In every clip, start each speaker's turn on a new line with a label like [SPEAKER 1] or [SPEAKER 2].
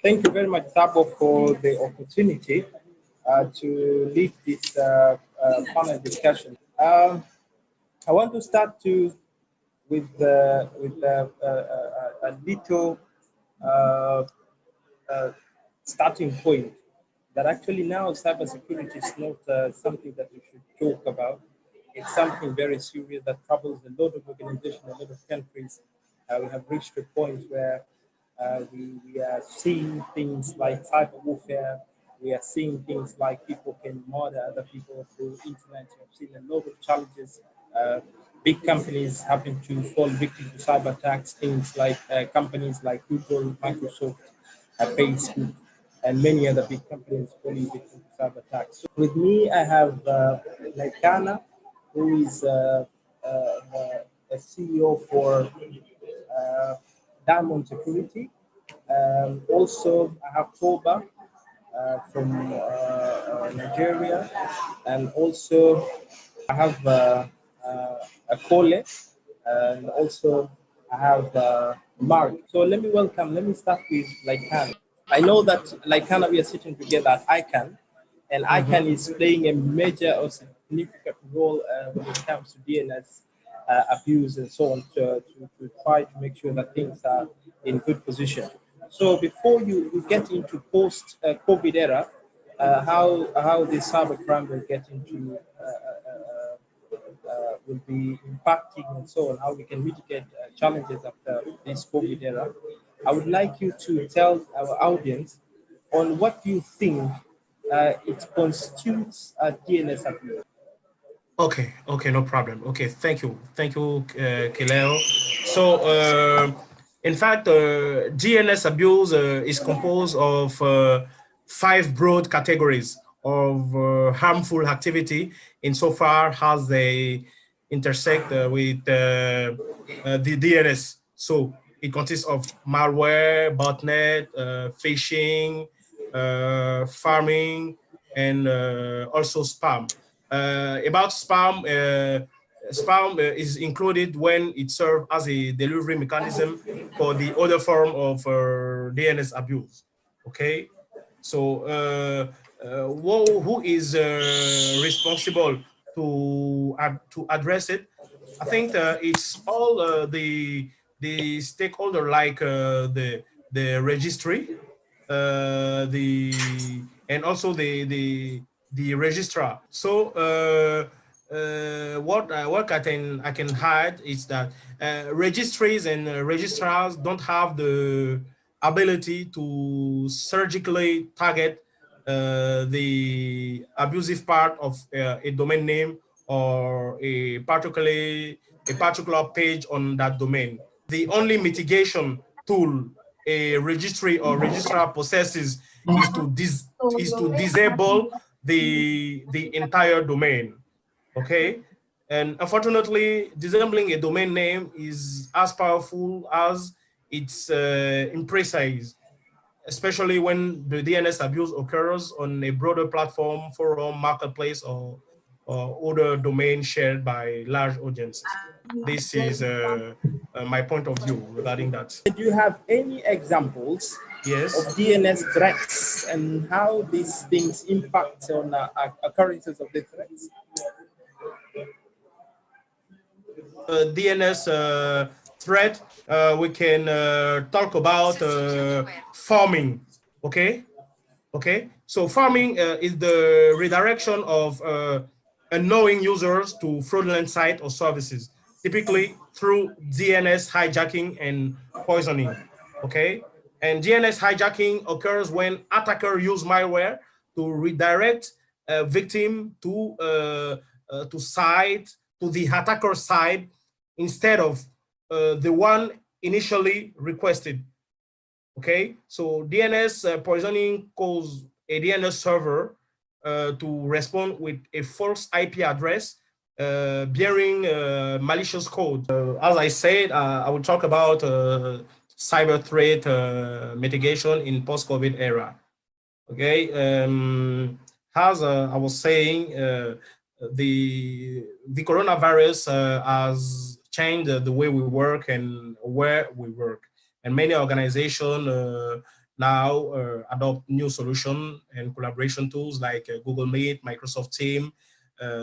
[SPEAKER 1] Thank you very much, Thabo, for the opportunity to lead this panel discussion. I want to start with a little starting point that actually now cybersecurity is not something that we should talk about. It's something very serious that troubles a lot of organizations, a lot of countries. We have reached a point where we are seeing things like cyber warfare. We are seeing things like people can murder other people through internet. We have seen a lot of challenges. Big companies having to fall victim to cyber attacks. Things like companies like Google, Microsoft, Facebook, and many other big companies falling victim to cyber attacks. So with me, I have Laicana, who is a CEO for Diamond Security. Also, I have Toba from Nigeria, and also I have a Coie, and also I have Mark. So let me start with Laicana. I know that Laicana, we are sitting together at ICANN, and ICANN is playing a major or significant role when it comes to DNS abuse and so on to try to make sure that things are in good position. So before you get into post-COVID era, how this cybercrime will get into will be impacting and so on, how we can mitigate challenges after this COVID era. I would like you to tell our audience on what you think it constitutes a DNS abuse.
[SPEAKER 2] Okay, no problem. Okay, thank you, Kileo. So, in fact, DNS abuse is composed of 5 broad categories of harmful activity insofar as they intersect with the DNS. So it consists of malware, botnet, phishing, farming, and also spam. About spam, spam is included when it serves as a delivery mechanism for the other form of DNS abuse. Okay, so who is responsible to address it? I think it's all the stakeholder, like the registry, and also the registrar. So what I can hide is that registries and registrars don't have the ability to surgically target the abusive part of a domain name or a particular page on that domain. The only mitigation tool a registry or registrar possesses is to disable the entire domain. Okay, and unfortunately, disabling a domain name is as powerful as its imprecise, especially when the DNS abuse occurs on a broader platform, forum, marketplace, or other domain shared by large audiences. This is my point of view regarding that.
[SPEAKER 1] Do you have any examples of DNS threats and how these things impact on occurrences of the threats?
[SPEAKER 2] DNS threat, we can talk about farming. Okay. So farming is the redirection of unknowing users to fraudulent sites or services, typically through DNS hijacking and poisoning. Okay, and DNS hijacking occurs when attackers use malware to redirect a victim to the attacker side instead of the one initially requested. Okay, so DNS poisoning causes a DNS server to respond with a false IP address bearing malicious code. As I said, I will talk about cyber threat mitigation in post-COVID era. Okay, as I was saying, the coronavirus has changed the way we work and where we work, and many organizations now adopt new solution and collaboration tools like Google Meet, Microsoft Teams,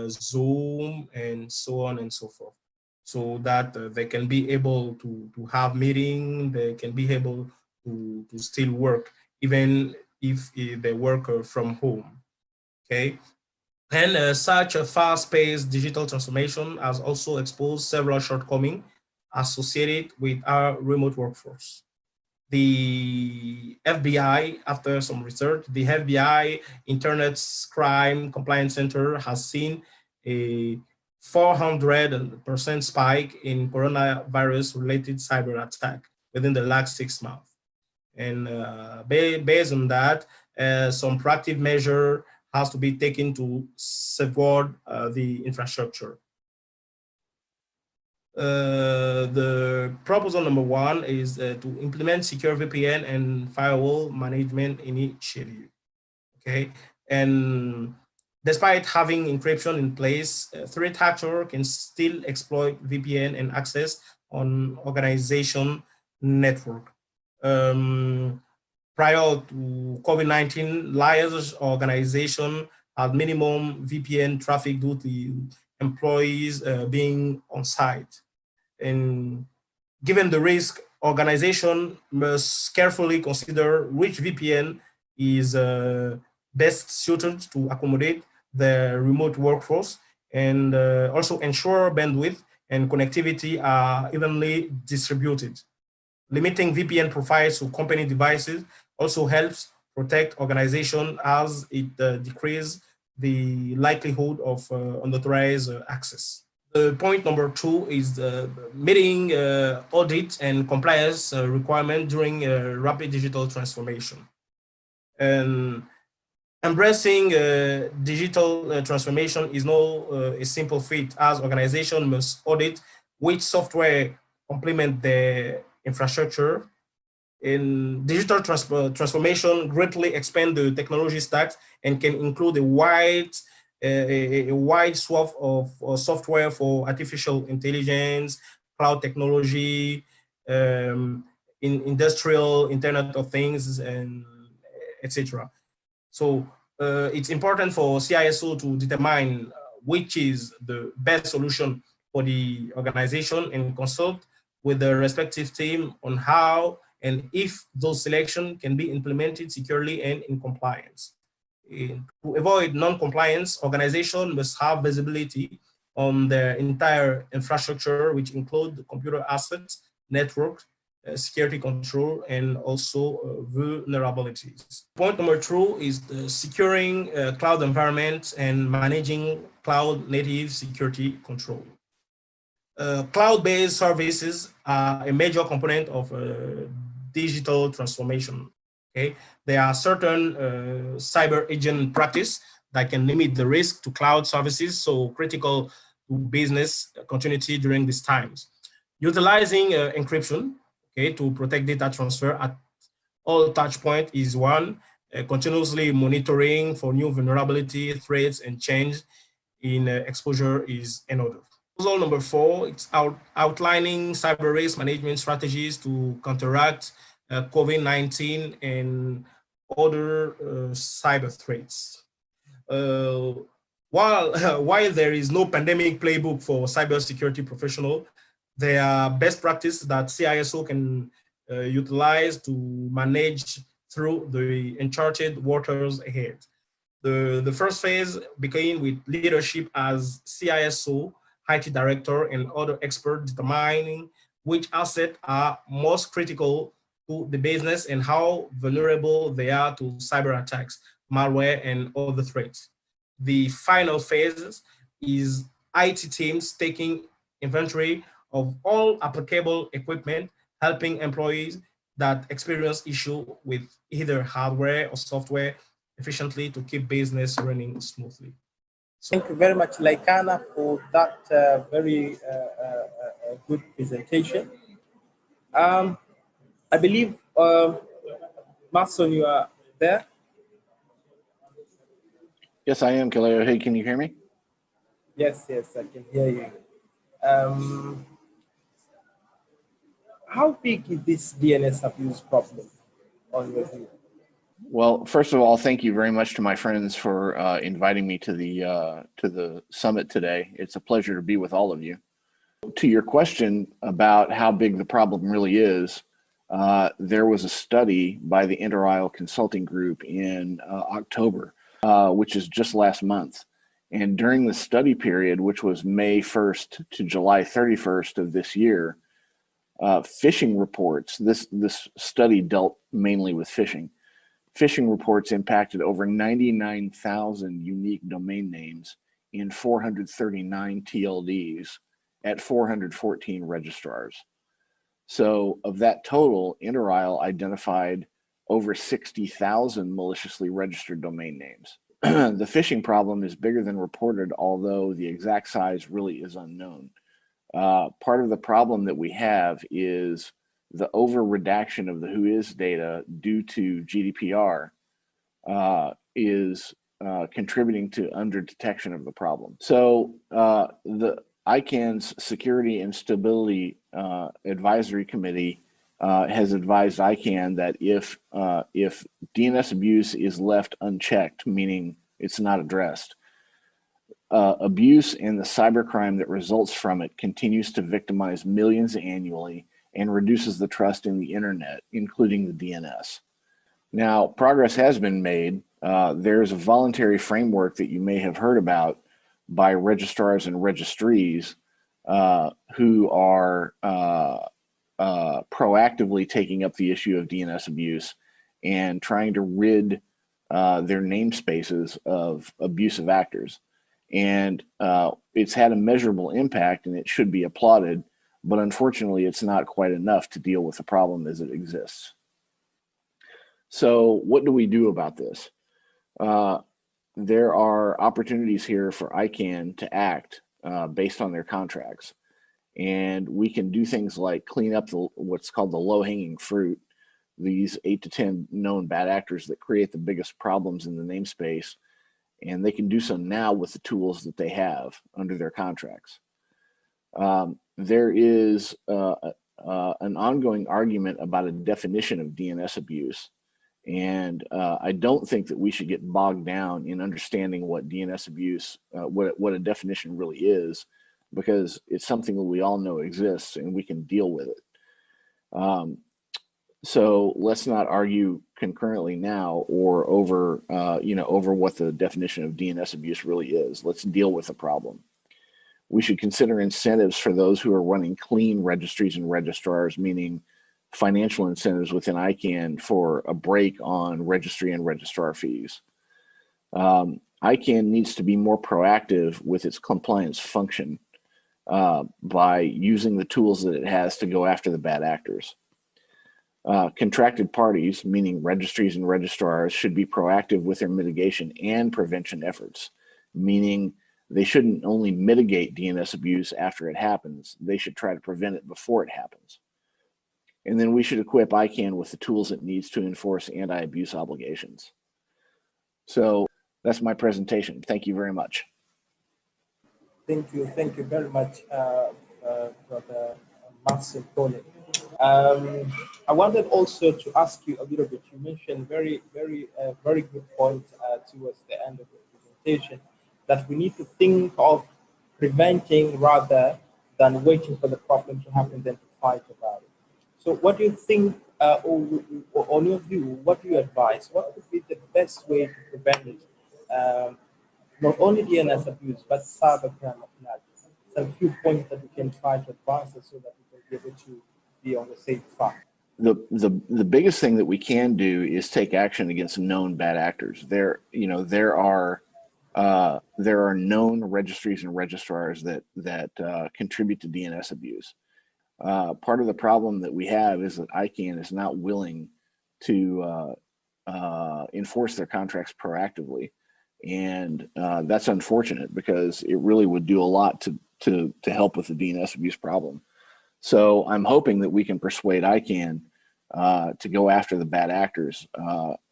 [SPEAKER 2] Zoom, and so on and so forth, so that they can be able to have meeting, they can be able to still work, even if they work from home, okay? And such a fast-paced digital transformation has also exposed several shortcomings associated with our remote workforce. The FBI, after some research, the FBI Internet Crime Compliance Center has seen a 400% spike in coronavirus-related cyber attack within the last 6 months. And based on that, some proactive measure has to be taken to safeguard the infrastructure. The proposal number 1 is to implement secure VPN and firewall management initiative. Okay, and despite having encryption in place, threat actor can still exploit VPN and access on organization network. Prior to COVID-19, large organization had minimum VPN traffic due to employees being on site. And given the risk, organization must carefully consider which VPN is best suited to accommodate the remote workforce, and also ensure bandwidth and connectivity are evenly distributed. Limiting VPN profiles to company devices also helps protect organization as it decreases the likelihood of unauthorized access. Point number 2 is meeting audit and compliance requirement during rapid digital transformation. And embracing digital transformation is not a simple feat, as organizations must audit which software complement the infrastructure. In digital transformation greatly expand the technology stack and can include a wide swath of software for artificial intelligence, cloud technology, in industrial Internet of Things, and etc. So it's important for CISO to determine which is the best solution for the organization and consult with the respective team on how and if those selections can be implemented securely and in compliance. To avoid non-compliance, organizations must have visibility on their entire infrastructure, which include computer assets, network, security control, and also vulnerabilities. Point number 2 is securing cloud environments and managing cloud native security control. Cloud-based services are a major component of digital transformation. Okay, there are certain cyber agent practice that can limit the risk to cloud services, so critical to business continuity during these times. Utilizing encryption, okay, to protect data transfer at all touch points is one. Continuously monitoring for new vulnerability, threats, and change in exposure is another. Proposal number 4, it's outlining cyber risk management strategies to counteract COVID-19 and other cyber threats. While there is no pandemic playbook for cybersecurity professional, there are best practices that CISO can utilize to manage through the uncharted waters ahead. The first phase began with leadership as CISO, IT director, and other experts determining which assets are most critical to the business and how vulnerable they are to cyber attacks, malware, and other threats. The final phase is IT teams taking inventory of all applicable equipment, helping employees that experience issue with either hardware or software efficiently to keep business running smoothly.
[SPEAKER 1] Thank you very much, Laicana, for that very good presentation. I believe, Mason, you are there?
[SPEAKER 3] Yes, I am, Kileo. Hey, can you hear me?
[SPEAKER 1] Yes, I can hear you. How big is this DNS abuse problem on your view?
[SPEAKER 3] Well, first of all, thank you very much to my friends for inviting me to the summit today. It's a pleasure to be with all of you. To your question about how big the problem really is, there was a study by the Inter-Isle Consulting Group in October, which is just last month. And during the study period, which was May 1st to July 31st of this year, phishing reports, this study dealt mainly with phishing. Phishing reports impacted over 99,000 unique domain names in 439 TLDs at 414 registrars. So of that total, Inter-Isle identified over 60,000 maliciously registered domain names. The phishing problem is bigger than reported, although the exact size really is unknown. Part of the problem that we have is the over-redaction of the WHOIS data due to GDPR is contributing to under-detection of the problem. So the ICANN's Security and Stability Advisory Committee has advised ICANN that if DNS abuse is left unchecked, meaning it's not addressed, abuse and the cybercrime that results from it continues to victimize millions annually and reduces the trust in the internet, including the DNS. Now, progress has been made. There's a voluntary framework that you may have heard about by registrars and registries who are proactively taking up the issue of DNS abuse and trying to rid their namespaces of abusive actors. And it's had a measurable impact, and it should be applauded. But unfortunately, it's not quite enough to deal with the problem as it exists. So what do we do about this? There are opportunities here for ICANN to act based on their contracts. And we can do things like clean up what's called the low-hanging fruit, these 8 to 10 known bad actors that create the biggest problems in the namespace. And they can do so now with the tools that they have under their contracts. There is an ongoing argument about a definition of DNS abuse. And I don't think that we should get bogged down in understanding what DNS abuse, what a definition really is, because it's something that we all know exists and we can deal with it. So let's not argue concurrently now or over, over what the definition of DNS abuse really is. Let's deal with the problem. We should consider incentives for those who are running clean registries and registrars, meaning financial incentives within ICANN for a break on registry and registrar fees. ICANN needs to be more proactive with its compliance function by using the tools that it has to go after the bad actors. Contracted parties, meaning registries and registrars, should be proactive with their mitigation and prevention efforts, meaning they shouldn't only mitigate DNS abuse after it happens, they should try to prevent it before it happens. And then we should equip ICANN with the tools it needs to enforce anti-abuse obligations. So that's my presentation. Thank you very much.
[SPEAKER 1] Thank you very much, Brother Marcel Coie. I wanted also to ask you a little bit. You mentioned very good point towards the end of the presentation, that we need to think of preventing rather than waiting for the problem to happen, then to fight about it. So what do you think, or on your view, what do you advise? What would be the best way to prevent it? Not only DNS abuse, but cybercrime at large. Some few points that we can try to advance so that we can be able to be on the safe side.
[SPEAKER 3] The biggest thing that we can do is take action against known bad actors. There are known registries and registrars that contribute to DNS abuse. Part of the problem that we have is that ICANN is not willing to enforce their contracts proactively, and that's unfortunate because it really would do a lot to help with the DNS abuse problem. So I'm hoping that we can persuade ICANN to go after the bad actors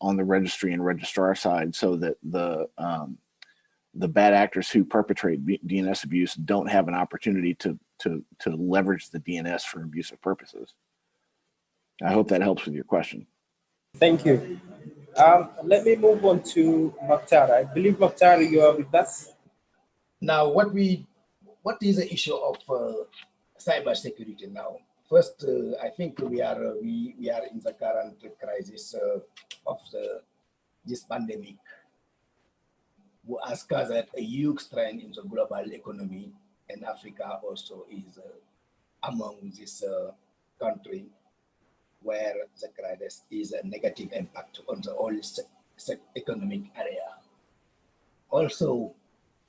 [SPEAKER 3] on the registry and registrar side, so that the bad actors who perpetrate DNS abuse don't have an opportunity to leverage the DNS for abusive purposes. I hope that helps with your question.
[SPEAKER 1] Thank you. Let me move on to Mactar. I believe, Mactar, you are with us.
[SPEAKER 4] Now, what is the issue of cybersecurity now? First, I think we are in the current crisis of this pandemic, who has caused a huge strain in the global economy, and Africa also is among this country where the crisis is a negative impact on the whole economic area. Also,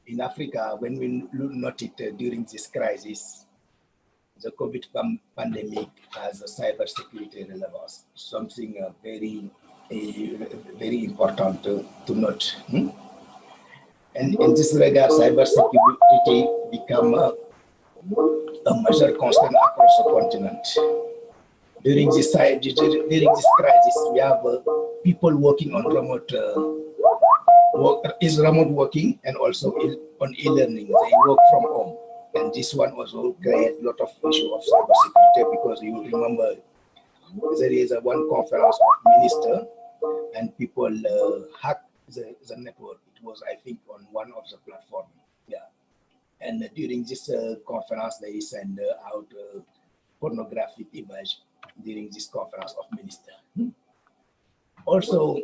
[SPEAKER 4] in Africa, when we note it during this crisis, the COVID pandemic has a cybersecurity relevance, something very important to note. And in this regard, cybersecurity become a major concern across the continent. During this crisis, we have people working on remote working and also on e-learning. They work from home, and this one also creates a lot of issue of cybersecurity, because you remember there is one conference of minister and people hacked the network. It was, I think, on one of the platform. Yeah, and during this conference, they send out pornographic image during this conference of minister. Also,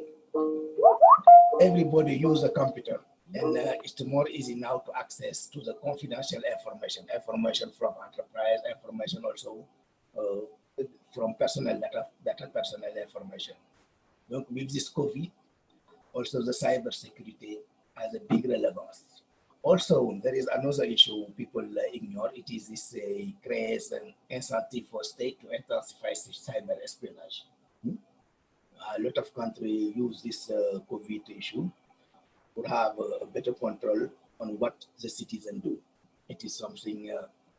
[SPEAKER 4] everybody use a computer, and it's more easy now to access to the confidential information from enterprise, information also from personal data personal information. Donc, with this COVID, also the cybersecurity has a big relevance. Also, there is another issue people ignore. It is this creates an incentive for state to intensify cyber espionage. A lot of countries use this COVID issue to have a better control on what the citizens do. It is something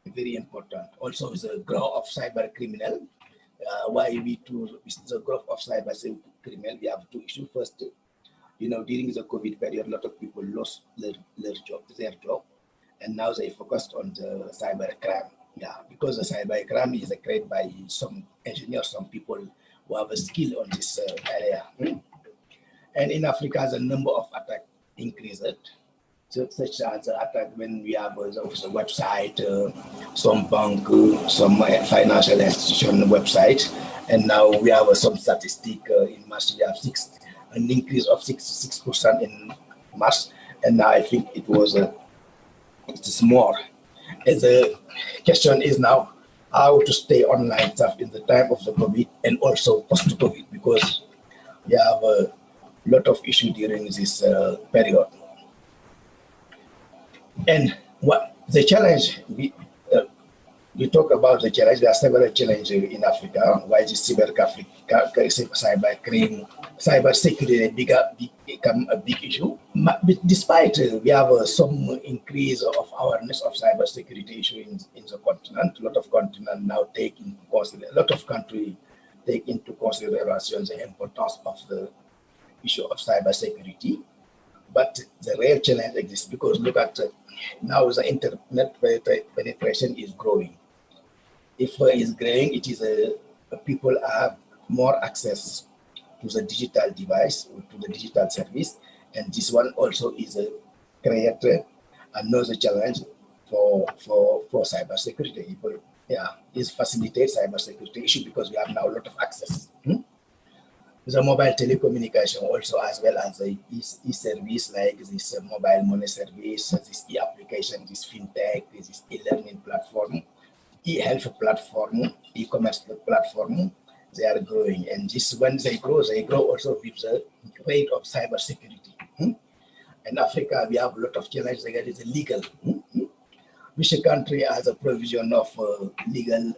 [SPEAKER 4] very important. Also, the growth of cyber criminal. Why we do the growth of cyber criminal? We have two issues. First, during the COVID period, a lot of people lost their job, and now they focused on the cyber crime. Yeah, because the cyber crime is created by some engineers, some people who have a skill on this area. And in Africa, the number of attacks increased. So, such as the attack when we have the website, some bank, some financial institution website, and now we have some statistic in March. We have an increase of 66% in March, and now I think it is more. And the question is now how to stay online stuff in the time of the COVID and also post-COVID, because we have a lot of issues during this period. And what the challenge, we talk about the challenge. There are several challenges in Africa. Why is cyber security become a big issue? But despite we have some increase of awareness of cyber security issue in the continent, a lot of continent now take into consideration, a lot of countries take into consideration the importance of the issue of cyber security. But the real challenge exists, because look at now the internet penetration is growing. If it's growing, it is people have more access to the digital device, to the digital service, and this one also is create another challenge for cybersecurity. It facilitates cybersecurity issue because we have now a lot of access. The mobile telecommunication also, as well as the e-service like this mobile money service, this e-application, this fintech, this e-learning platform, e-health platform, e-commerce platform, they are growing. And this, when they grow also with the rate of cybersecurity. In Africa, we have a lot of challenges regarding the legal. Which country has a provision of legal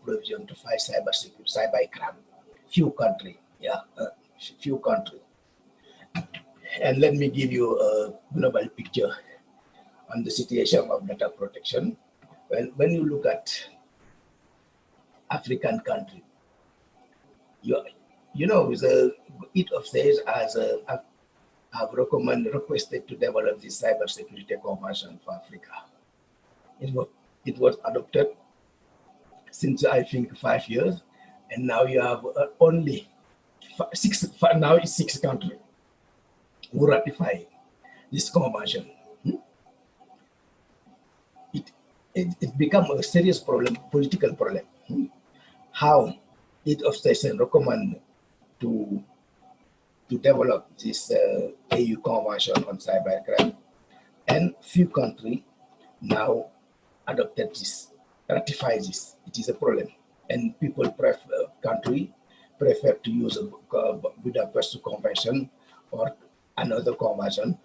[SPEAKER 4] provision to fight cyber crime? Few countries. Few countries. And let me give you a global picture on the situation of data protection. When you look at African country, each of these have requested to develop this cybersecurity convention for Africa. It was adopted since I think 5 years, and now you have only now it's 6 countries who ratify this convention. It become a serious problem, political problem. How each of states recommend to develop this AU convention on cybercrime, and few countries now adopted this, ratify this. It is a problem, and people prefer to use a Budapest Convention or another convention,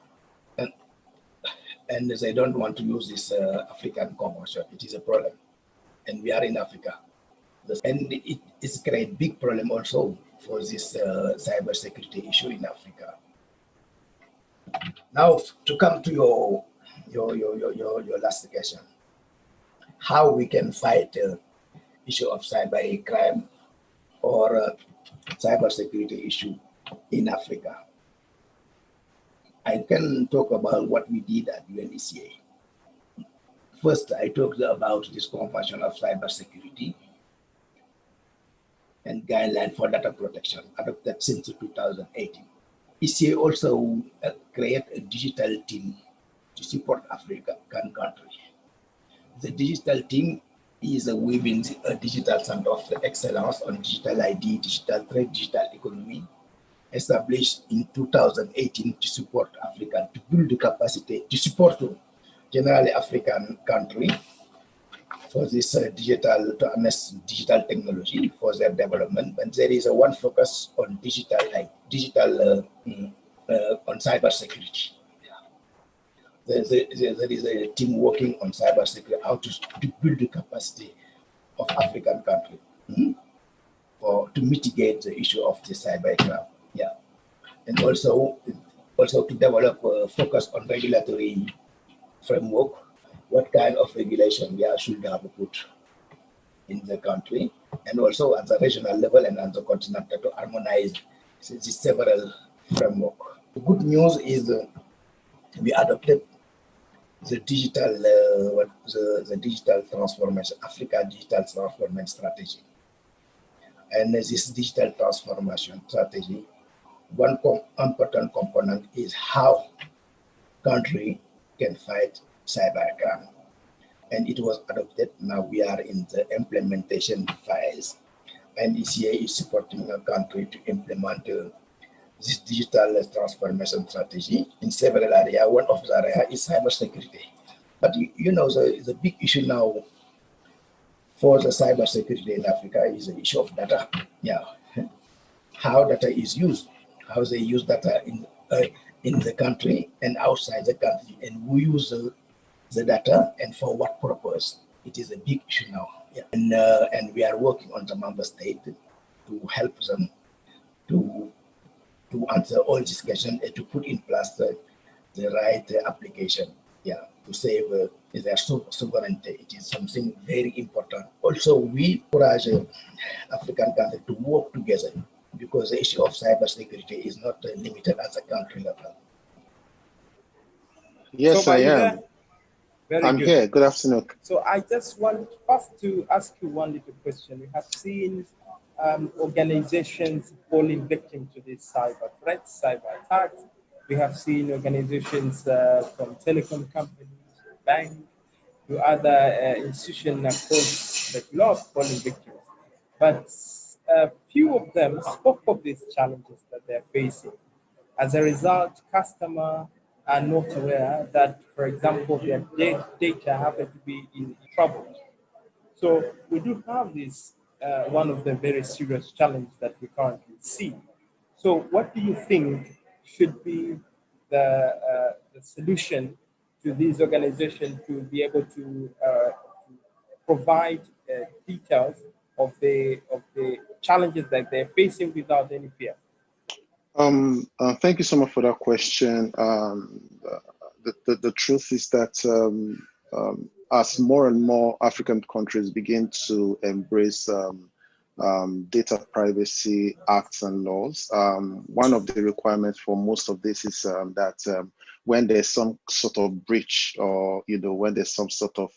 [SPEAKER 4] and they don't want to use this African convention. It is a problem, and we are in Africa, and it is create big problem also for this cybersecurity issue in Africa. Now, to come to your last question, how we can fight the issue of cyber crime or cybersecurity issue in Africa. I can talk about what we did at UNECA. First, I talked about this Convention of Cybersecurity and Guideline for Data Protection adopted since 2018. ECA also created a digital team to support African countries. The digital team is within a digital center of excellence on digital ID, digital trade, digital economy, established in 2018 to support Africa, to build the capacity, to support generally African country for this digital technology for their development. But there is one focus on on cybersecurity. There is a team working on cybersecurity, how to build the capacity of African country to mitigate the issue of the cybercrime. Yeah, and also to develop a focus on regulatory framework. What kind of regulation we should have put in the country, and also at the regional level and at the continental to harmonize the several framework. The good news is we adopted the digital the digital transformation, Africa digital transformation strategy. And this digital transformation strategy, one important component is how country can fight cybercrime. And it was adopted. Now we are in the implementation phase, and ECA is supporting a country to implement this digital transformation strategy in several areas. One of the areas is cybersecurity. But you know, the big issue now for the cybersecurity in Africa is the issue of data. Yeah, how data is used, how they use data in the country and outside the country, and who use the data and for what purpose. It is a big issue now. Yeah. And we are working on the member state to help them to answer all these questions and to put in place the right application, yeah, to save their sovereignty. It is something very important. Also, we encourage African countries to work together because the issue of cybersecurity is not limited at the country level.
[SPEAKER 5] Yes,
[SPEAKER 1] so
[SPEAKER 5] I am. I'm
[SPEAKER 1] good.
[SPEAKER 5] Here. Good afternoon.
[SPEAKER 1] So I just want first to ask you one little question. We have seen organizations falling victim to these cyber threats, cyber attacks. We have seen organizations from telecom companies, banks, to other institutions across the globe falling victims. But few of them spoke of these challenges that they're facing. As a result, customers are not aware that, for example, their data happen to be in trouble. So we do have this, one of the very serious challenges that we currently see. So what do you think should be the solution to these organizations to be able to provide details of the challenges that they're facing without any fear?
[SPEAKER 5] Thank you so much for that question. The truth is that as more and more African countries begin to embrace data privacy acts and laws, one of the requirements for most of this is that when there's some sort of breach, or when there's some sort of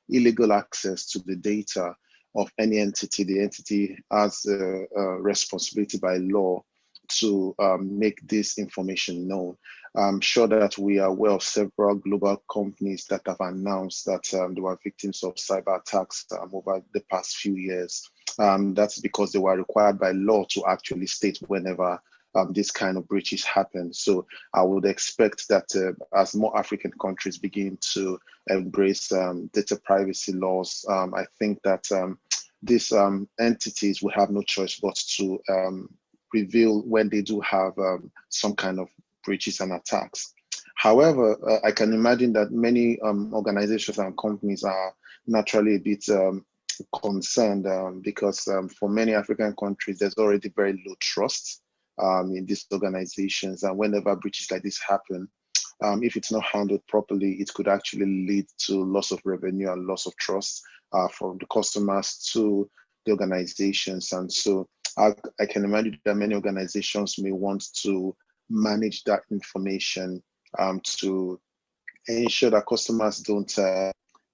[SPEAKER 5] illegal access to the data, of any entity, the entity has a responsibility by law to make this information known. I'm sure that we are aware of several global companies that have announced that they were victims of cyber attacks over the past few years. That's because they were required by law to actually state whenever this kind of breaches happen. So I would expect that as more African countries begin to embrace data privacy laws, I think that these entities will have no choice but to reveal when they do have some kind of breaches and attacks. However, I can imagine that many organizations and companies are naturally a bit concerned because for many African countries, there's already very low trust in these organizations. And whenever breaches like this happen, if it's not handled properly, it could actually lead to loss of revenue and loss of trust from the customers to the organizations. And so I can imagine that many organizations may want to manage that information to ensure that customers don't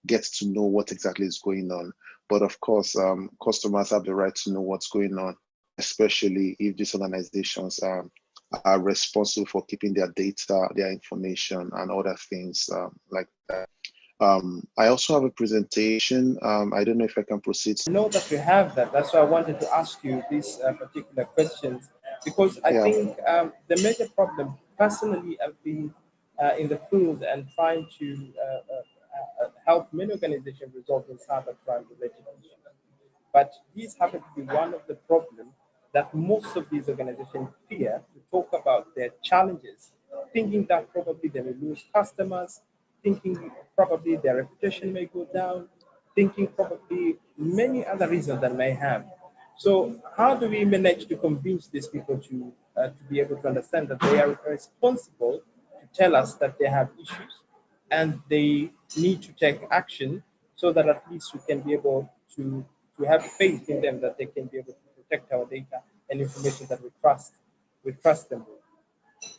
[SPEAKER 5] get to know what exactly is going on. But of course, customers have the right to know what's going on, especially if these organizations are responsible for keeping their data, their information, and other things like that. I also have a presentation. I don't know if I can proceed.
[SPEAKER 1] I know that you have that. That's why I wanted to ask you these particular questions, because I think the major problem, personally, I've been in the field and trying to help many organizations resolve cyber crime related issues. But these happen to be one of the problems that most of these organizations fear to talk about their challenges, thinking that probably they may lose customers, thinking probably their reputation may go down, thinking probably many other reasons that may have. So how do we manage to convince these people to be able to understand that they are responsible to tell us that they have issues and they need to take action, so that at least we can be able to have faith in them that they can be able to protect our data and information that we trust them with?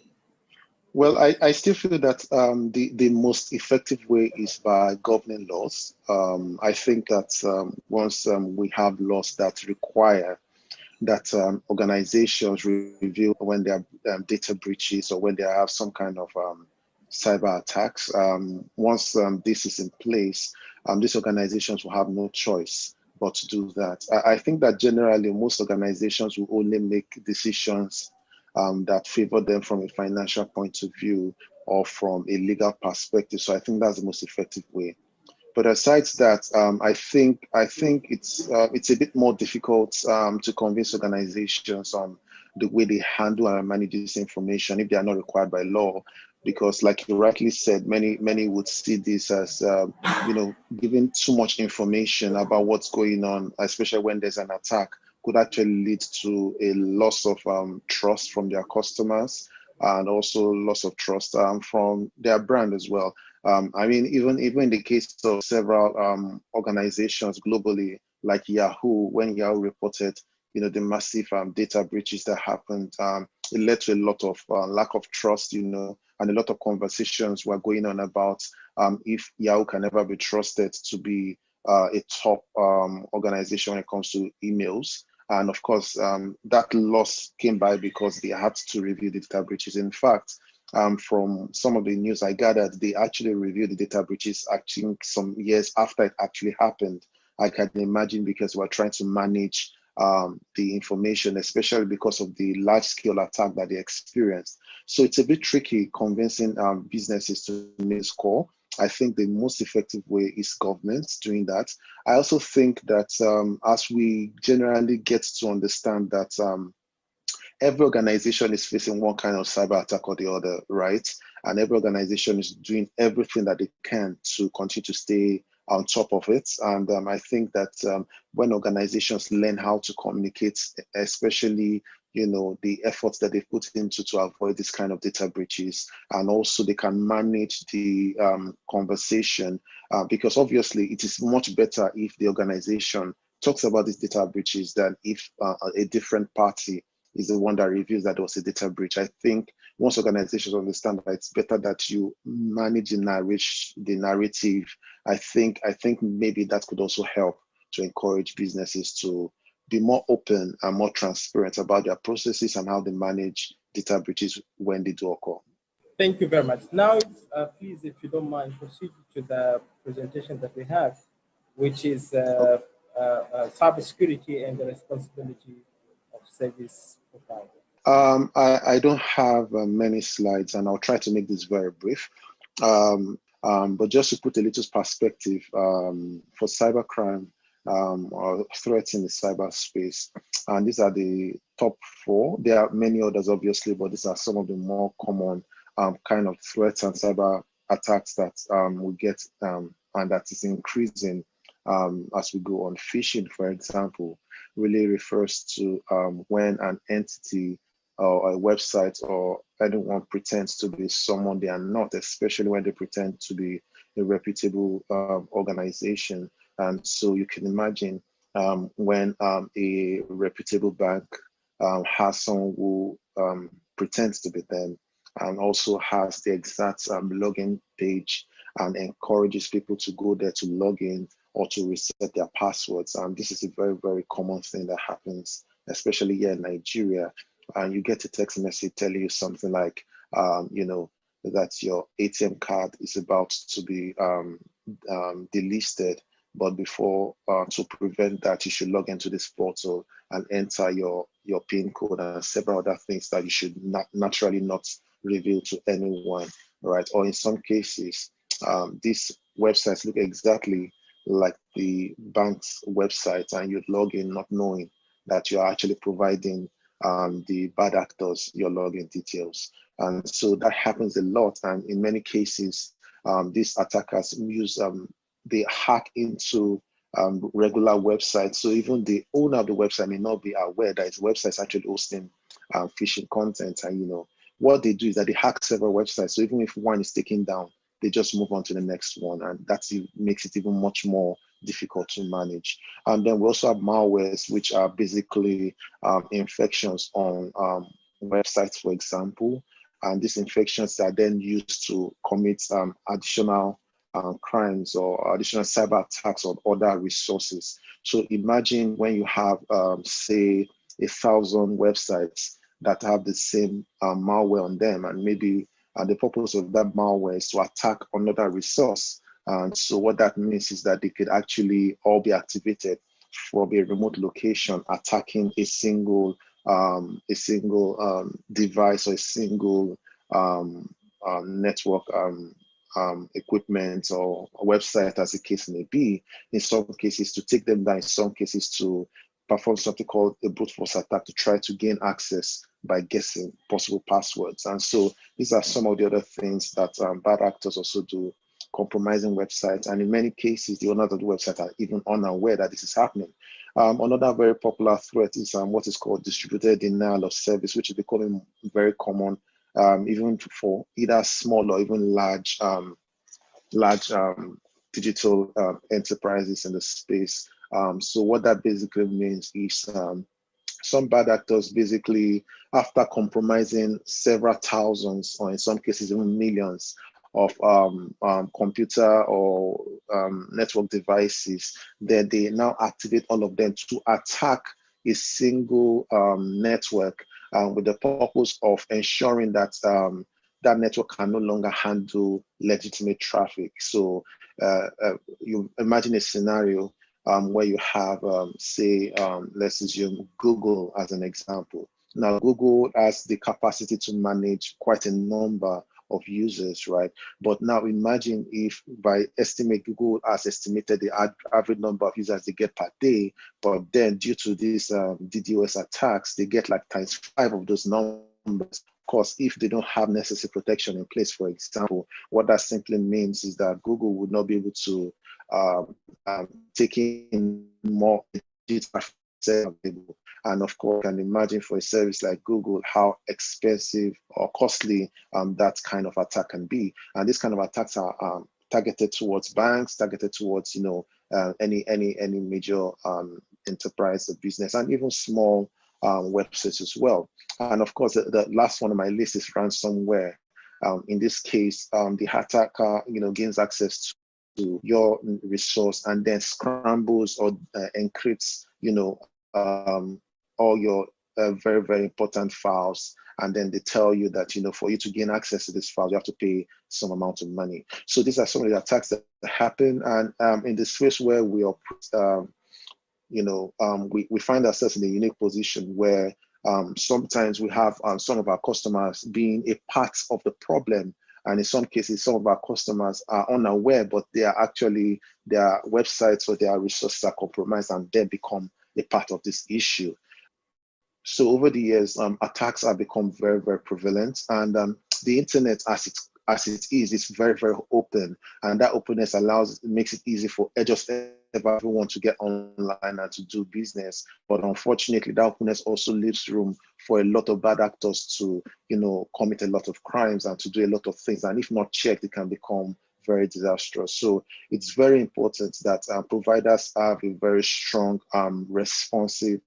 [SPEAKER 5] Well, I still feel that the most effective way is by governing laws. I think that once we have laws that require that organizations review when there are data breaches or when they have some kind of cyber attacks, once this is in place, these organizations will have no choice but to do that. I think that generally most organizations will only make decisions that favor them from a financial point of view or from a legal perspective. So I think that's the most effective way. But aside that, I think it's a bit more difficult to convince organizations on the way they handle and manage this information if they are not required by law. Because, like you rightly said, many would see this as giving too much information about what's going on, especially when there's an attack, could actually lead to a loss of trust from their customers and also loss of trust from their brand as well. I mean, even in the case of several organizations globally, like Yahoo, when Yahoo reported, the massive data breaches that happened, it led to a lot of lack of trust, and a lot of conversations were going on about if Yahoo can ever be trusted to be a top organization when it comes to emails. And of course, that loss came by because they had to review the data breaches. In fact, from some of the news I gathered, they actually reviewed the data breaches actually some years after it actually happened. I can imagine, because we're trying to manage the information, especially because of the large-scale attack that they experienced. So it's a bit tricky convincing businesses to make this call. I think the most effective way is governments doing that. I also think that as we generally get to understand that every organization is facing one kind of cyber attack or the other, right? And every organization is doing everything that they can to continue to stay on top of it. And I think that when organizations learn how to communicate, especially the efforts that they put into to avoid this kind of data breaches, and also they can manage the conversation, because obviously it is much better if the organization talks about these data breaches than if a different party is the one that reveals that there was a data breach. I think once organizations understand that it's better that you manage the narrative, I think maybe that could also help to encourage businesses to be more open and more transparent about their processes and how they manage data breaches when they do occur.
[SPEAKER 1] Thank you very much. Now, please, if you don't mind, proceed to the presentation that we have, which is cybersecurity and the responsibility of service provider.
[SPEAKER 5] I don't have many slides, and I'll try to make this very brief. But just to put a little perspective, for cybercrime or threats in the cyberspace, and these are the top 4. There are many others, obviously, but these are some of the more common kind of threats and cyber attacks that we get, and that is increasing as we go on. Phishing, for example, really refers to when an entity or a website or anyone pretends to be someone they are not, especially when they pretend to be a reputable organization. And so you can imagine when a reputable bank has someone who pretends to be them and also has the exact login page and encourages people to go there to log in or to reset their passwords. This is a very, very common thing that happens, especially here in Nigeria. And you get a text message telling you something like, that your ATM card is about to be delisted. But before, to prevent that, you should log into this portal and enter your PIN code and several other things that you should naturally not reveal to anyone, right? Or in some cases, these websites look exactly like the bank's website, and you log in not knowing that you're actually providing the bad actors your login details. And so that happens a lot. And in many cases, these attackers use, they hack into regular websites. So even the owner of the website may not be aware that his website is actually hosting phishing content. And what they do is that they hack several websites. So even if one is taken down, they just move on to the next one. And that makes it even much more difficult to manage. And then we also have malwares, which are basically infections on websites, for example. And these infections are then used to commit additional crimes or additional cyber attacks on other resources. So imagine when you have, say, 1,000 websites that have the same malware on them, and maybe the purpose of that malware is to attack another resource. And so what that means is that they could actually all be activated from a remote location, attacking a single device or a single network equipment or a website, as the case may be. In some cases to take them down, in some cases to perform something called a brute force attack to try to gain access by guessing possible passwords. And so these are some of the other things that bad actors also do, compromising websites. And in many cases, the owners of the website are even unaware that this is happening. Another very popular threat is what is called distributed denial of service, which is becoming very common, even for either small or even large digital enterprises in the space. So what that basically means is some bad actors basically, after compromising several thousands, or in some cases even millions of computer or network devices, then they now activate all of them to attack a single network with the purpose of ensuring that that network can no longer handle legitimate traffic. So you imagine a scenario where you have, say, let's assume Google as an example. Now, Google has the capacity to manage quite a number of users, right? But now imagine if by estimate, Google has estimated the average number of users they get per day, but then due to these DDoS attacks, they get like ×5 of those numbers. Of course, if they don't have necessary protection in place, for example, what that simply means is that Google would not be able to take in more traffic. And of course, you can imagine for a service like Google how expensive or costly that kind of attack can be. And these kind of attacks are targeted towards banks, targeted towards any major enterprise or business, and even small websites as well. And of course, the last one on my list is ransomware. In this case, the attacker gains access to your resource and then scrambles or encrypts, all your very, very important files. And then they tell you that, for you to gain access to this file, you have to pay some amount of money. So these are some of the attacks that happen. And in the space where we operate, we find ourselves in a unique position where sometimes we have some of our customers being a part of the problem. And in some cases, some of our customers are unaware, but they are actually, their websites or their resources are compromised and they become a part of this issue. So over the years, attacks have become very, very prevalent. And the internet, as it is, it's very, very open. And that openness makes it easy for just everyone to get online and to do business. But unfortunately, that openness also leaves room for a lot of bad actors to, commit a lot of crimes and to do a lot of things. And if not checked, it can become very disastrous. So it's very important that providers have a very strong, responsive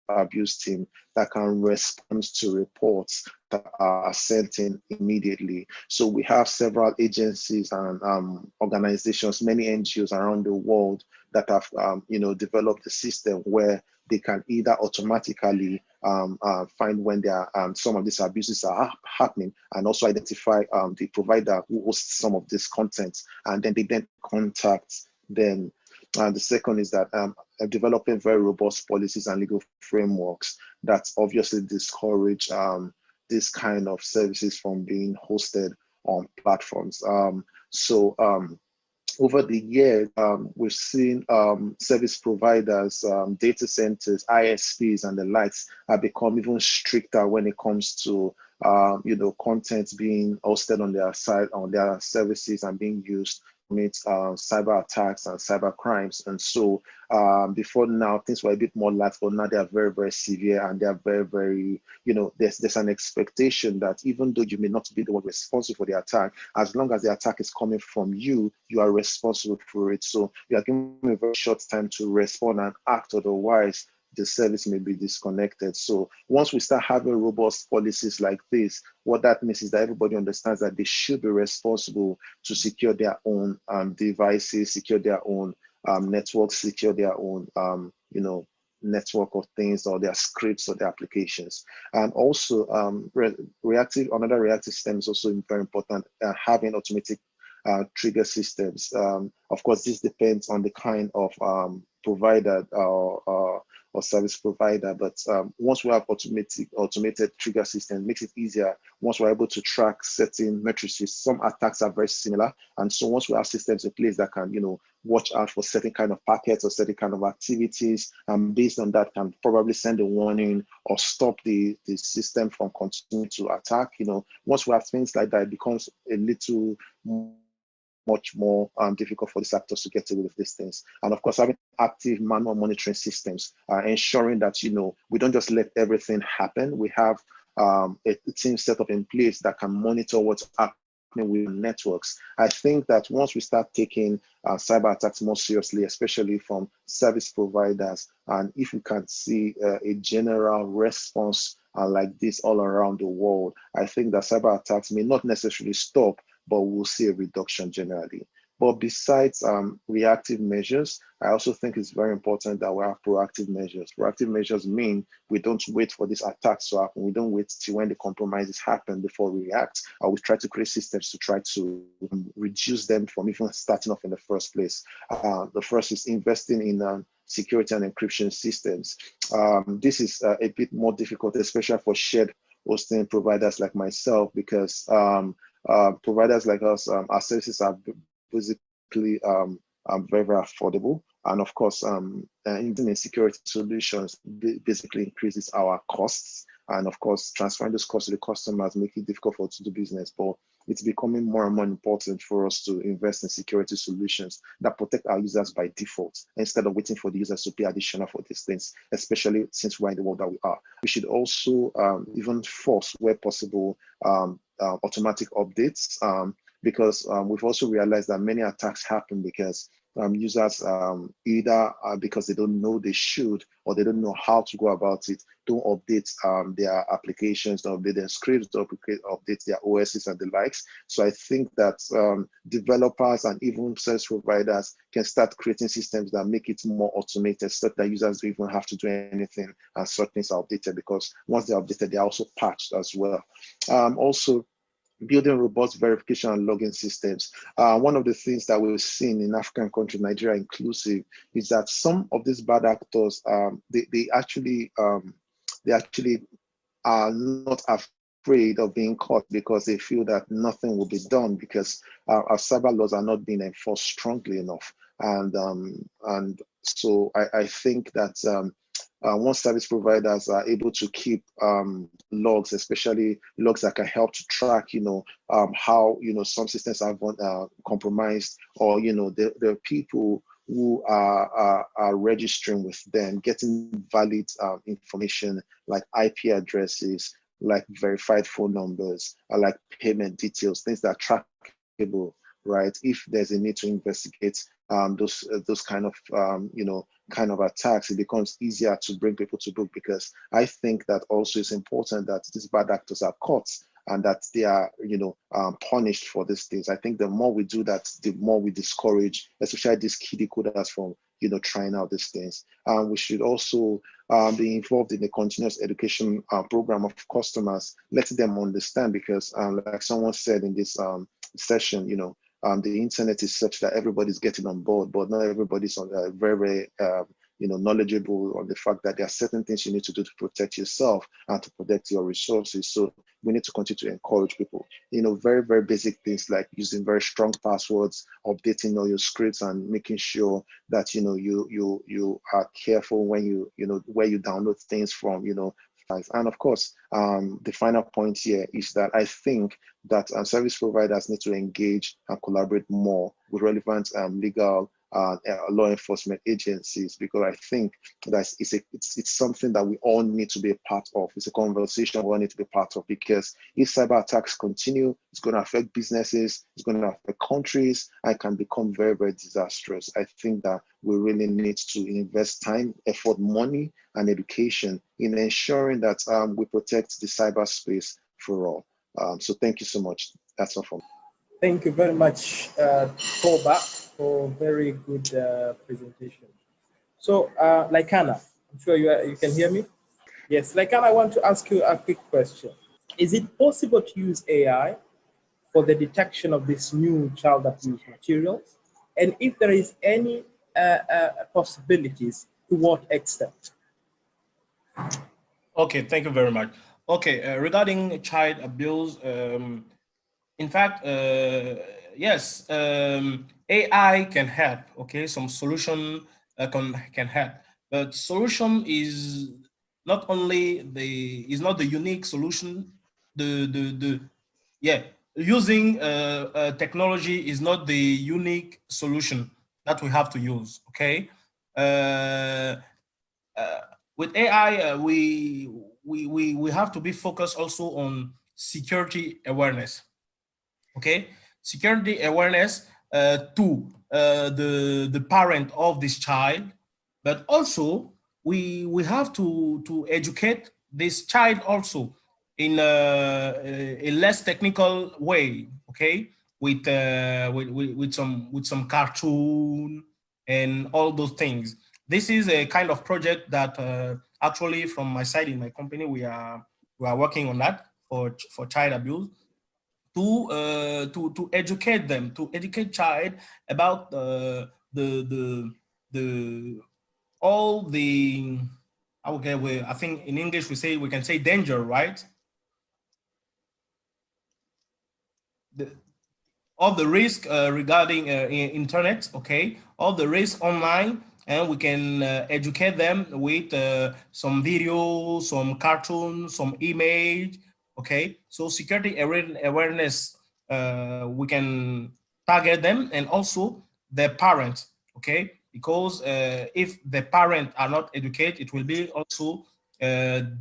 [SPEAKER 5] abuse team that can respond to reports that are sent in immediately. So we have several agencies and organizations, many NGOs around the world that have developed a system where they can either automatically find when there are some of these abuses are happening, and also identify the provider who hosts some of this content, and then they contact them. And the second is that developing very robust policies and legal frameworks that obviously discourage this kind of services from being hosted on platforms. Over the years, we've seen service providers, data centers, ISPs, and the likes have become even stricter when it comes to content being hosted on their site, on their services, and being used to commit cyber attacks and cyber crimes. And so before now, things were a bit more lax, but now they are very, very severe, and they are very, very, there's an expectation that even though you may not be the one responsible for the attack, as long as the attack is coming from you, you are responsible for it. So you are given a very short time to respond and act, otherwise the service may be disconnected. So once we start having robust policies like this, what that means is that everybody understands that they should be responsible to secure their own devices, secure their own networks, secure their own, network of things, or their scripts or their applications. And also another reactive system is also very important, having automatic trigger systems. Of course, this depends on the kind of provider or service provider, but once we have automated trigger system, it makes it easier. Once we're able to track certain matrices, some attacks are very similar, and so once we have systems in place that can, watch out for certain kind of packets or certain kind of activities, and based on that can probably send a warning or stop the system from continuing to attack. Once we have things like that, it becomes a little much more difficult for these actors to get away with these things. And of course, having active manual monitoring systems, ensuring that, we don't just let everything happen. We have a team set up in place that can monitor what's happening with networks. I think that once we start taking cyber attacks more seriously, especially from service providers, and if we can see a general response like this all around the world, I think that cyber attacks may not necessarily stop, but we'll see a reduction generally. But besides reactive measures, I also think it's very important that we have proactive measures. Proactive measures mean we don't wait for these attacks to happen. We don't wait till when the compromises happen before we react. We try to create systems to try to reduce them from even starting off in the first place. The first is investing in security and encryption systems. This is a bit more difficult, especially for shared hosting providers like myself, because providers like us, our services are basically very, very affordable. And of course, internet security solutions basically increases our costs. And of course, transferring those costs to the customers make it difficult for us to do business. But it's becoming more and more important for us to invest in security solutions that protect our users by default, instead of waiting for the users to pay additional for these things, especially since we're in the world that we are. We should also even force, where possible, automatic updates, because we've also realized that many attacks happen because users either because they don't know they should, or they don't know how to go about it, don't update their applications, don't update their scripts, don't update their OSs and the likes. So I think that developers and even service providers can start creating systems that make it more automated, so that users don't even have to do anything and certain things are updated, because once they're updated, they're also patched as well. Also, building robust verification and logging systems. One of the things that we've seen in African countries, Nigeria inclusive, is that some of these bad actors, they actually are not afraid of being caught, because they feel that nothing will be done, because our cyber laws are not being enforced strongly enough. And so I think that once service providers are able to keep logs, especially logs that can help to track, how, some systems are compromised, or, there are people who are registering with them, getting valid information like IP addresses, like verified phone numbers, like payment details, things that are trackable, right? If there's a need to investigate those kind of attacks, it becomes easier to bring people to book, because I think that also it's important that these bad actors are caught and that they are, punished for these things. I think the more we do that, the more we discourage, especially these kiddie coders from, trying out these things. We should also be involved in the continuous education program of customers, letting them understand, because like someone said in this session, the internet is such that everybody's getting on board, but not everybody's on very knowledgeable on the fact that there are certain things you need to do to protect yourself and to protect your resources. So we need to continue to encourage people, very, very basic things like using very strong passwords, updating all your scripts, and making sure that, you are careful when where you download things from, And of course, the final point here is that I think that service providers need to engage and collaborate more with relevant legal law enforcement agencies, because I think that it's something that we all need to be a part of. It's a conversation we all need to be part of, because if cyber attacks continue, it's going to affect businesses, it's going to affect countries, and can become very, very disastrous. I think that we really need to invest time, effort, money, and education in ensuring that we protect the cyberspace for all. So thank you so much. That's all from me.
[SPEAKER 1] Thank you very much, Toba, for very good presentation. So, Laicana, I'm sure you can hear me. Yes, Laicana, I want to ask you a quick question. Is it possible to use AI for the detection of these new child abuse materials? And if there is any possibilities, to what extent?
[SPEAKER 2] Okay, thank you very much. Okay, regarding child abuse, in fact, yes, AI can help. Okay, some solution can help, but solution is not only not the unique solution. Using technology is not the unique solution that we have to use. Okay, with AI, we have to be focused also on security awareness. Okay, security awareness to the parent of this child, but also we have to educate this child also in a less technical way. Okay, with some cartoon and all those things. This is a kind of project that actually from my side in my company we are working on that for child abuse. To educate them, to educate child about all the I think in English we can say danger, right? All the risk regarding internet, okay, all the risk online, and we can educate them with some video, some cartoon, some image. Okay, so security awareness, we can target them, and also their parents. Okay, because if the parents are not educated, it will be also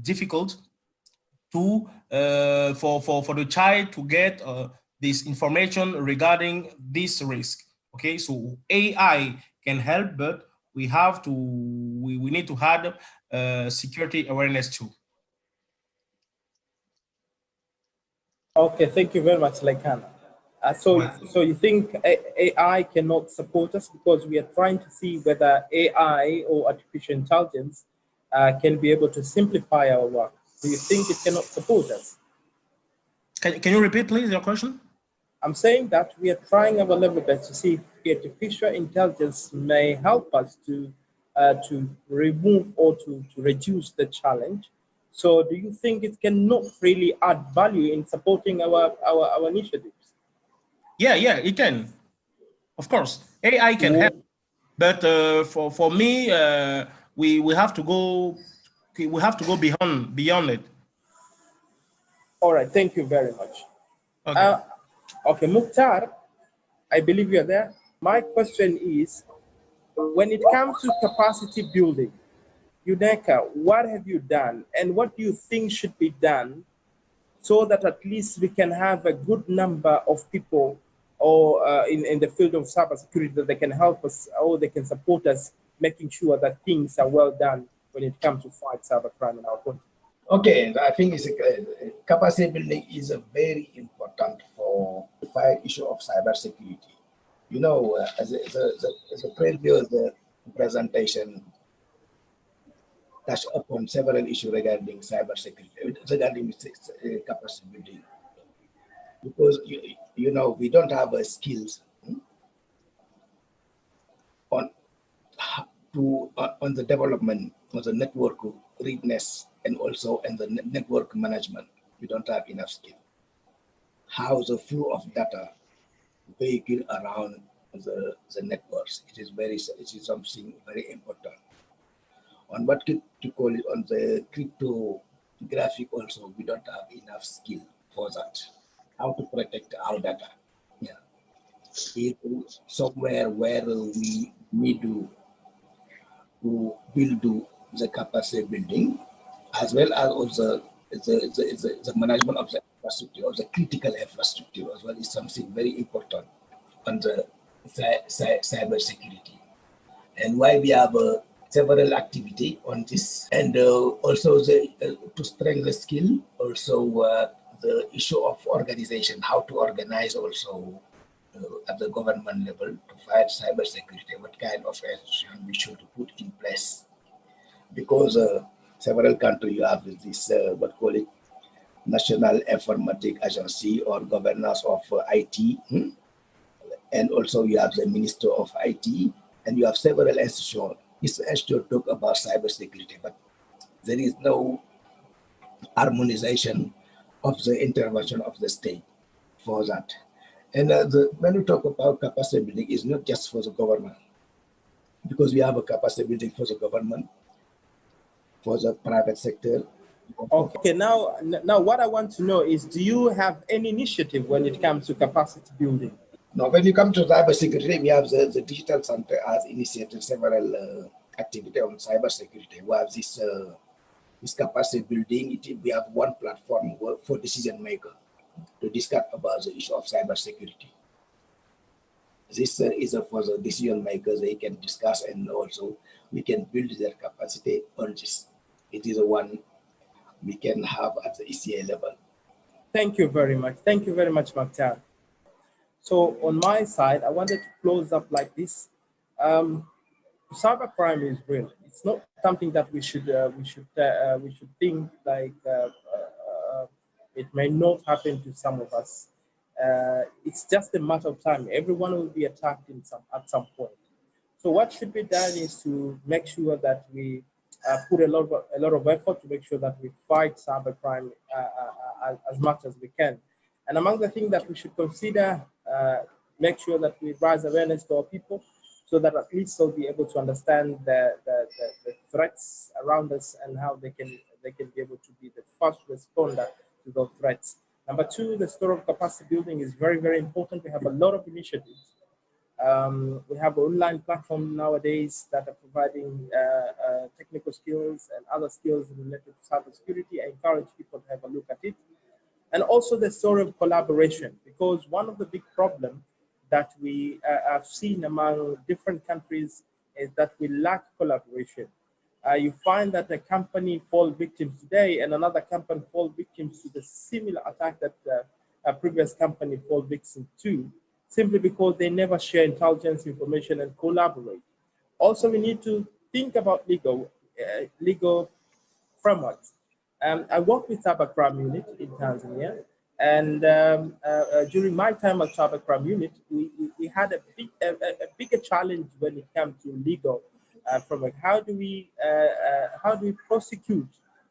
[SPEAKER 2] difficult to for the child to get this information regarding this risk. Okay, so AI can help, but we have to, we need to add security awareness too.
[SPEAKER 1] Okay, thank you very much, Laicana. So you think AI cannot support us because we are trying to see whether AI or artificial intelligence can be able to simplify our work. Do you think it cannot support us?
[SPEAKER 2] Can you repeat, please, your question?
[SPEAKER 1] I'm saying that we are trying our level best to see if artificial intelligence may help us to remove or to reduce the challenge. So do you think it cannot really add value in supporting our initiatives?
[SPEAKER 2] Yeah, it can. Of course, AI can help, but for me, we have to go beyond it.
[SPEAKER 1] All right, thank you very much.
[SPEAKER 2] Okay.
[SPEAKER 1] Okay, Mactar, I believe you're there. My question is, when it comes to capacity building, UNECA, what have you done and what do you think should be done so that at least we can have a good number of people or in the field of cybersecurity that they can help us or they can support us making sure that things are well done when it comes to fight cybercrime in our country?
[SPEAKER 4] Okay, I think capacity building is a very important for the fight issue of cybersecurity. You know, as a previous presentation touched upon several issues regarding cybersecurity, regarding capacity building, because you know we don't have skills on the development of the network readiness and also in the network management. We don't have enough skill. How the flow of data vehicle around the networks, it is something very important. On what to call it, on the cryptographic also, we don't have enough skill for that. How to protect our data. Yeah. Somewhere where we need to build the capacity building, as well as also the management of the infrastructure, of the critical infrastructure as well, is something very important on the cyber security. And why we have several activity on this, and also to strengthen the skill, also the issue of organization, how to organize also at the government level to fight cyber security, what kind of institution we should put in place. Because several countries you have this what call it National Informatic Agency or governance of IT, and also you have the Minister of IT, and you have several institutions. This institute talk about cybersecurity, but there is no harmonization of the intervention of the state for that. And when we talk about capacity building, it's not just for the government, because we have a capacity building for the government, for the private sector.
[SPEAKER 1] Okay, now what I want to know is, do you have any initiative when it comes to capacity building?
[SPEAKER 4] Now, when you come to cybersecurity, we have the Digital Center has initiated several activities on cybersecurity. We have this capacity building. We have one platform for decision maker to discuss about the issue of cybersecurity. This is for the decision makers. They can discuss, and also we can build their capacity on this. It is one we can have at the ECA level.
[SPEAKER 1] Thank you very much. Thank you very much, Mactar. So on my side, I wanted to close up like this. Cybercrime is real. It's not something that we should think like it may not happen to some of us. It's just a matter of time. Everyone will be attacked at some point. So what should be done is to make sure that we put a lot of effort to make sure that we fight cybercrime as much as we can. And among the things that we should consider, make sure that we raise awareness to our people, so that at least they'll be able to understand the threats around us and how they can be able to be the first responder to those threats. Number two, the story of capacity building is very, very important. We have a lot of initiatives. We have an online platform nowadays that are providing technical skills and other skills related to cybersecurity. I encourage people to have a look at it. And also the story of collaboration, because one of the big problems that we have seen among different countries is that we lack collaboration. You find that a company falls victim today and another company falls victim to the similar attack that a previous company falls victim to, simply because they never share intelligence information and collaborate. Also, we need to think about legal frameworks. I work with cybercrime unit in Tanzania, and during my time at cybercrime unit, we had a bigger challenge when it comes to legal framework. How do we prosecute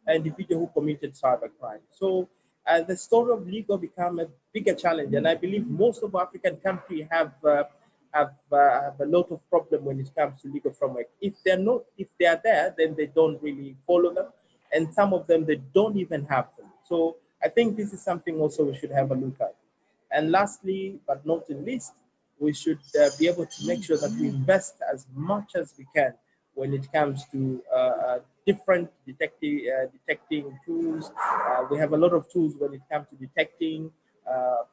[SPEAKER 1] an individual who committed cybercrime? So the story of legal become a bigger challenge, and I believe most of African countries have a lot of problem when it comes to legal framework. If they are there, then they don't really follow them, and some of them they don't even have them. So I think this is something also we should have a look at. And lastly, but not the least, we should be able to make sure that we invest as much as we can when it comes to different detecting tools. We have a lot of tools when it comes to detecting,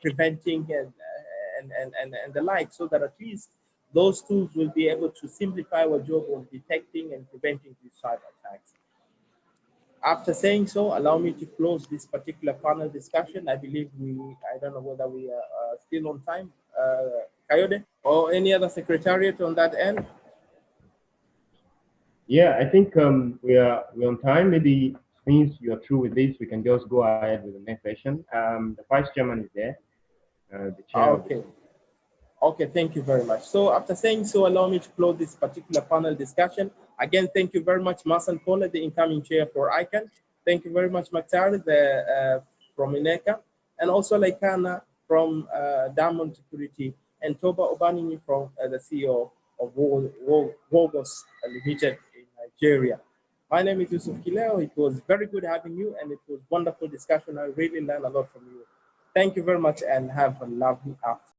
[SPEAKER 1] preventing, and the like, so that at least those tools will be able to simplify our job of detecting and preventing these cyber attacks. After saying so, allow me to close this particular panel discussion. I believe I don't know whether we are still on time, Coie, or any other secretariat on that end.
[SPEAKER 6] Yeah, I think we're on time. Maybe since you're through with this, we can just go ahead with the next session. The vice chairman is there. The chair.
[SPEAKER 1] Okay. Okay, thank you very much. So after saying so, allow me to close this particular panel discussion. Again, thank you very much, Masan Paula, the incoming chair for ICANN. Thank you very much, Mactar, from INECA, and also Laicana from Diamond Security, and Toba Obaniyi from the CEO of WhoGoHost Limited in Nigeria. My name is Yusuph Kileo. It was very good having you, and it was wonderful discussion. I really learned a lot from you. Thank you very much, and have a lovely afternoon.